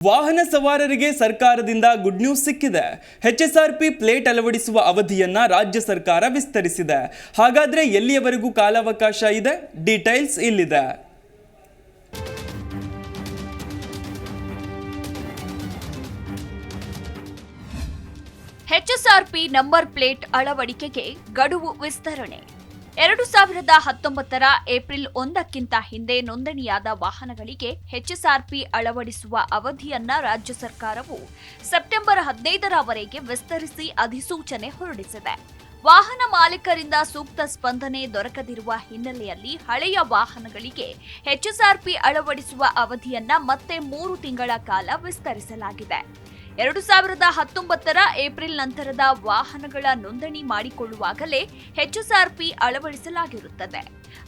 ವಾಹನ ಸವಾರರಿಗೆ ಸರ್ಕಾರದಿಂದ ಗುಡ್ ನ್ಯೂಸ್ ಸಿಕ್ಕಿದೆ. HSRP ಪ್ಲೇಟ್ ಅಳವಡಿಸುವ ಅವಧಿಯನ್ನ ರಾಜ್ಯ ಸರ್ಕಾರ ವಿಸ್ತರಿಸಿದೆ. ಹಾಗಾದ್ರೆ ಎಲ್ಲಿಯವರೆಗೂ ಕಾಲಾವಕಾಶ ಇದೆ? ಡೀಟೇಲ್ಸ್ ಇಲ್ಲಿದೆ. HSRP ನಂಬರ್ ಪ್ಲೇಟ್ ಅಳವಡಿಕೆಗೆ ಗಡುವು ವಿಸ್ತರಣೆ. 2019 ಏಪ್ರಿಲ್ 1ಕ್ಕಿಂತ ಹಿಂದೆ ನೋಂದಣಿಯಾದ ವಾಹನಗಳಿಗೆ HSRP ಅಳವಡಿಸುವ ಅವಧಿಯನ್ನ ರಾಜ್ಯ ಸರ್ಕಾರವು ಸೆಪ್ಟೆಂಬರ್ 15ರವರೆಗೆ ವಿಸ್ತರಿಸಿ ಅಧಿಸೂಚನೆ ಹೊರಡಿಸಿದೆ. ವಾಹನ ಮಾಲೀಕರಿಂದ ಸೂಕ್ತ ಸ್ಪಂದನೆ ದೊರಕದಿರುವ ಹಿನ್ನೆಲೆಯಲ್ಲಿ ಹಳೆಯ ವಾಹನಗಳಿಗೆ HSRP ಅಳವಡಿಸುವ ಅವಧಿಯನ್ನ ಮತ್ತೆ 3 ತಿಂಗಳ ಕಾಲ ವಿಸ್ತರಿಸಲಾಗಿದೆ. 2019 ಏಪ್ರಿಲ್ ನಂತರದ ವಾಹನಗಳ ನೋಂದಣಿ ಮಾಡಿಕೊಳ್ಳುವಾಗಲೇ HSRP ಅಳವಡಿಸಲಾಗಿರುತ್ತದೆ.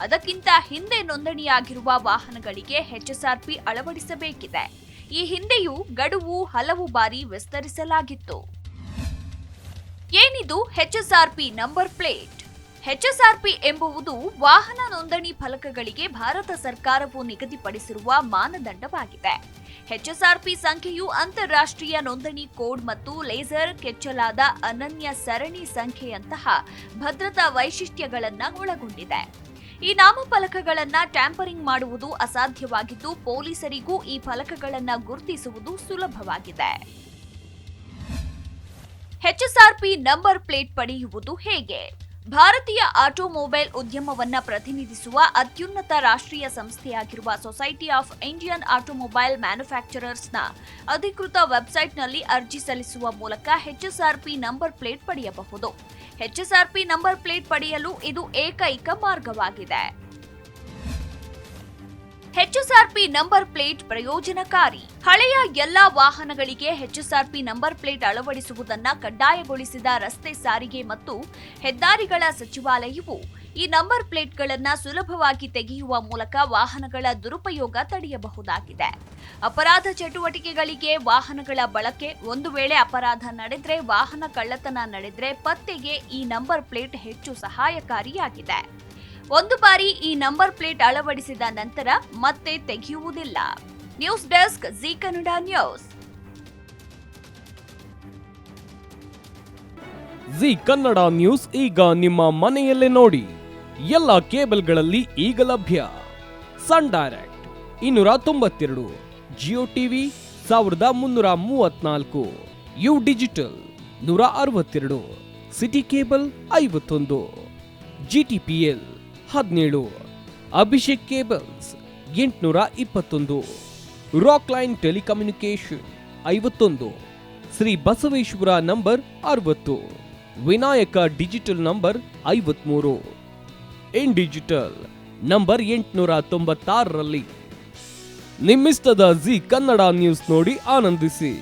ಅದಕ್ಕಿಂತ ಹಿಂದೆ ನೋಂದಣಿಯಾಗಿರುವ ವಾಹನಗಳಿಗೆ HSRP ಅಳವಡಿಸಬೇಕಿದೆ. ಈ ಹಿಂದೆಯೂ ಗಡುವು ಹಲವು ಬಾರಿ ವಿಸ್ತರಿಸಲಾಗಿತ್ತು. ಏನಿದು HSRP ನಂಬರ್ ಪ್ಲೇಟ್? HSRP ಎಂಬುವುದು ವಾಹನ ನೋಂದಣಿ ಫಲಕಗಳಿಗೆ ಭಾರತ ಸರ್ಕಾರವು ನಿಗದಿಪಡಿಸಿರುವ ಮಾನದಂಡವಾಗಿದೆ. HSRP ಸಂಖ್ಯೆಯು ಅಂತಾರಾಷ್ಟ್ರೀಯ ನೋಂದಣಿ ಕೋಡ್ ಮತ್ತು ಲೇಸರ್ ಕೆಚ್ಚಲಾದ ಅನನ್ಯ ಸರಣಿ ಸಂಖ್ಯೆಯಂತಹ ಭದ್ರತಾ ವೈಶಿಷ್ಟ್ಯಗಳನ್ನು ಒಳಗೊಂಡಿದೆ. ಈ ನಾಮಫಲಕಗಳನ್ನು ಟ್ಯಾಂಪರಿಂಗ್ ಮಾಡುವುದು ಅಸಾಧ್ಯವಾಗಿದ್ದು, ಪೊಲೀಸರಿಗೂ ಈ ಫಲಕಗಳನ್ನು ಗುರುತಿಸುವುದು ಸುಲಭವಾಗಿದೆ. HSRP ನಂಬರ್ ಪ್ಲೇಟ್ ಪಡೆಯುವುದು ಹೇಗೆ? ಭಾರತೀಯ ಆಟೋಮೊಬೈಲ್ ಉದ್ಯಮವನ್ನ ಪ್ರತಿನಿಧಿಸುವ ಅತ್ಯುನ್ನತ ರಾಷ್ಟ್ರೀಯ ಸಂಸ್ಥೆಯಾಗಿರುವ ಸೊಸೈಟಿ ಆಫ್ ಇಂಡಿಯನ್ ಆಟೋಮೊಬೈಲ್ ಮ್ಯಾನುಫ್ಯಾಕ್ಚರರ್ಸ್ನ ಅಧಿಕೃತ ವೆಬ್ಸೈಟ್ನಲ್ಲಿ ಅರ್ಜಿ ಸಲ್ಲಿಸುವ ಮೂಲಕ HSRP ನಂಬರ್ ಪ್ಲೇಟ್ ಪಡೆಯಬಹುದು. HSRP ನಂಬರ್ ಪ್ಲೇಟ್ ಪಡೆಯಲು ಇದು ಏಕೈಕ ಮಾರ್ಗವಾಗಿದೆ. HSRP ನಂಬರ್ ಪ್ಲೇಟ್ ಪ್ರಯೋಜನಕಾರಿ. ಹಳೆಯ ಎಲ್ಲಾ ವಾಹನಗಳಿಗೆ HSRP ನಂಬರ್ ಪ್ಲೇಟ್ ಅಳವಡಿಸುವುದನ್ನು ಕಡ್ಡಾಯಗೊಳಿಸಿದ ರಸ್ತೆ ಸಾರಿಗೆ ಮತ್ತು ಹೆದ್ದಾರಿಗಳ ಸಚಿವಾಲಯವು ಈ ನಂಬರ್ ಪ್ಲೇಟ್ಗಳನ್ನು ಸುಲಭವಾಗಿ ತೆಗೆಯುವ ಮೂಲಕ ವಾಹನಗಳ ದುರುಪಯೋಗ ತಡೆಯಬಹುದಾಗಿದೆ. ಅಪರಾಧ ಚಟುವಟಿಕೆಗಳಿಗೆ ವಾಹನಗಳ ಬಳಕೆ, ಒಂದು ವೇಳೆ ಅಪರಾಧ ನಡೆದರೆ, ವಾಹನ ಕಳ್ಳತನ ನಡೆದರೆ ಪತ್ತೆಗೆ ಈ ನಂಬರ್ ಪ್ಲೇಟ್ ಹೆಚ್ಚು ಸಹಾಯಕಾರಿಯಾಗಿದೆ. ಒಂದು ಬಾರಿ ಈ ನಂಬರ್ ಪ್ಲೇಟ್ ಅಳವಡಿಸಿದ ನಂತರ ಮತ್ತೆ ತೆಗೆಯುವುದಿಲ್ಲ. News desk, Zee Kannada news. Zee Kannada news ಈಗ ನಿಮ್ಮ ಮನೆಯಲ್ಲೇ ನೋಡಿ. ಎಲ್ಲ ಕೇಬಲ್ಗಳಲ್ಲಿ ಈಗ ಲಭ್ಯ. Sun Direct 292, Jio TV 1334, U digital 162, city cable 51, GTPL 17, Abhishek cables 821, rock line telecommunication 51, Shri Basaveshwara number 60, Vinayaka digital number 53, in digital number 896ರಲ್ಲಿ. ನಿಮ್ಮಿಸ್ತದ ಜಿ ಕನ್ನಡ ನ್ಯೂಸ್ ನೋಡಿ ಆನಂದಿಸಿ.